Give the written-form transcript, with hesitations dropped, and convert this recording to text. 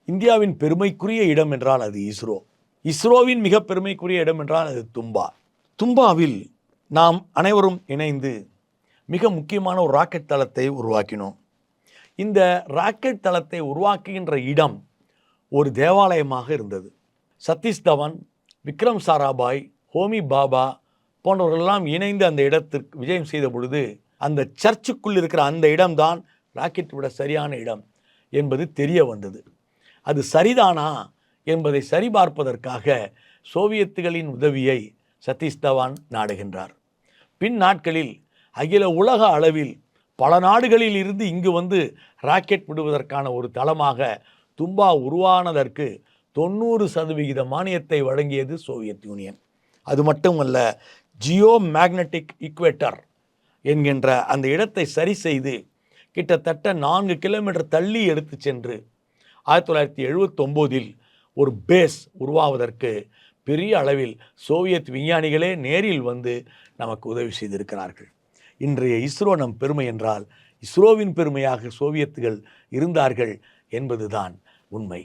இந்தியாவின் பெருமைக்குரிய இடம் என்றால் அது இஸ்ரோ. இஸ்ரோவின் மிக பெருமைக்குரிய இடம் என்றால் அது தும்பா. தும்பாவில் நாம் அனைவரும் இணைந்து மிக முக்கியமான ஒரு ராக்கெட் தளத்தை உருவாக்கினோம். இந்த ராக்கெட் தளத்தை உருவாக்குகின்ற இடம் ஒரு தேவாலயமாக இருந்தது. சதீஷ் தவன், விக்ரம் சாராபாய், ஹோமி பாபா போன்றவர்களெல்லாம் இணைந்து அந்த இடத்திற்கு விஜயம் செய்த பொழுது அந்த சர்ச்சுக்குள் இருக்கிற அந்த இடம்தான் ராக்கெட் விட சரியான இடம் என்பது தெரிய வந்தது. அது சரிதானா என்பதை சரிபார்ப்பதற்காக சோவியத்துகளின் உதவியை சதீஷ் தவான் நாடுகின்றார். பின் நாட்களில் அகில உலக அளவில் பல நாடுகளில் இருந்து இங்கு வந்து ராக்கெட் விடுவதற்கான ஒரு தளமாக தும்பா உருவானதற்கு 90% மானியத்தை வழங்கியது சோவியத் யூனியன். அது மட்டுமல்ல, ஜியோ மேக்னட்டிக் ஈக்குவேட்டர் என்கின்ற அந்த இடத்தை சரி செய்து கிட்டத்தட்ட 4 கிலோமீட்டர் தள்ளி எடுத்து சென்று 1979 ஒரு பேஸ் உருவாவதற்கு பெரிய அளவில் சோவியத் விஞ்ஞானிகளே நேரில் வந்து நமக்கு உதவி செய்திருக்கிறார்கள். இன்றைய இஸ்ரோ நம் பெருமை என்றால் இஸ்ரோவின் பெருமையாக சோவியத்துகள் இருந்தார்கள் என்பதுதான் உண்மை.